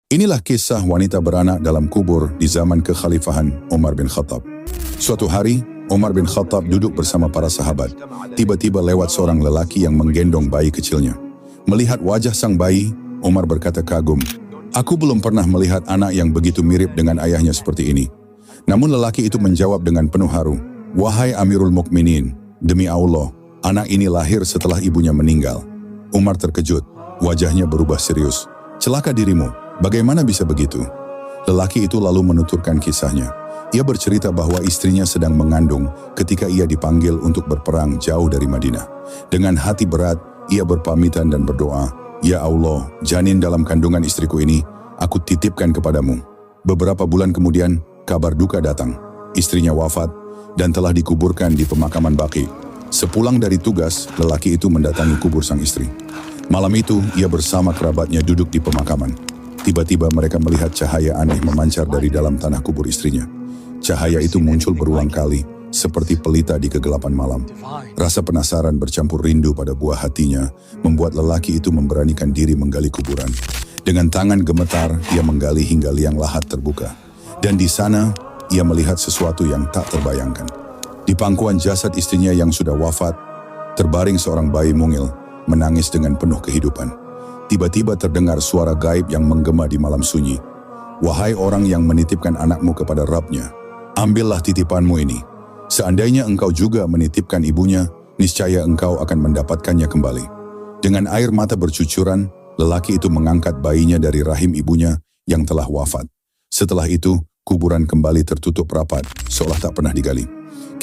Inilah kisah wanita beranak dalam kubur di zaman kekhalifahan Umar bin Khattab. Suatu hari, Umar bin Khattab duduk bersama para sahabat. Tiba-tiba lewat seorang lelaki yang menggendong bayi kecilnya. Melihat wajah sang bayi, Umar berkata kagum, "Aku belum pernah melihat anak yang begitu mirip dengan ayahnya seperti ini." Namun lelaki itu menjawab dengan penuh haru, "Wahai Amirul Mukminin, demi Allah, anak ini lahir setelah ibunya meninggal." Umar terkejut, wajahnya berubah serius. "Celaka dirimu, bagaimana bisa begitu?" Lelaki itu lalu menuturkan kisahnya. Ia bercerita bahwa istrinya sedang mengandung ketika ia dipanggil untuk berperang jauh dari Madinah. Dengan hati berat, ia berpamitan dan berdoa, "Ya Allah, janin dalam kandungan istriku ini, aku titipkan kepadamu." Beberapa bulan kemudian, kabar duka datang. Istrinya wafat dan telah dikuburkan di pemakaman Baqi. Sepulang dari tugas, lelaki itu mendatangi kubur sang istri. Malam itu, ia bersama kerabatnya duduk di pemakaman. Tiba-tiba mereka melihat cahaya aneh memancar dari dalam tanah kubur istrinya. Cahaya itu muncul berulang kali, seperti pelita di kegelapan malam. Rasa penasaran bercampur rindu pada buah hatinya, membuat lelaki itu memberanikan diri menggali kuburan. Dengan tangan gemetar, ia menggali hingga liang lahat terbuka. Dan di sana, ia melihat sesuatu yang tak terbayangkan. Di pangkuan jasad istrinya yang sudah wafat, terbaring seorang bayi mungil, menangis dengan penuh kehidupan. Tiba-tiba terdengar suara gaib yang menggema di malam sunyi. "Wahai orang yang menitipkan anakmu kepada Rabb-Nya, ambillah titipanmu ini. Seandainya engkau juga menitipkan ibunya, niscaya engkau akan mendapatkannya kembali." Dengan air mata bercucuran, lelaki itu mengangkat bayinya dari rahim ibunya yang telah wafat. Setelah itu, kuburan kembali tertutup rapat, seolah tak pernah digali.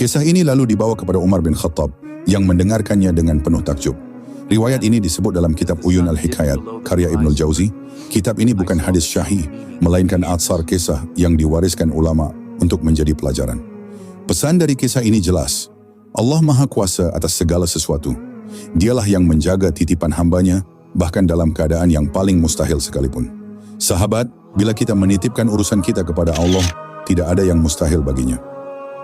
Kisah ini lalu dibawa kepada Umar bin Khattab, yang mendengarkannya dengan penuh takjub. Riwayat ini disebut dalam kitab Uyun al-Hikayat, karya Ibnul Jauzi. Kitab ini bukan hadis syahih, melainkan atsar kisah yang diwariskan ulama untuk menjadi pelajaran. Pesan dari kisah ini jelas, Allah Maha Kuasa atas segala sesuatu. Dialah yang menjaga titipan hambanya, bahkan dalam keadaan yang paling mustahil sekalipun. Sahabat, bila kita menitipkan urusan kita kepada Allah, tidak ada yang mustahil baginya.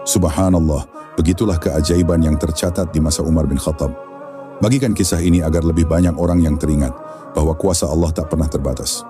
Subhanallah, begitulah keajaiban yang tercatat di masa Umar bin Khattab. Bagikan kisah ini agar lebih banyak orang yang teringat bahwa kuasa Allah tak pernah terbatas.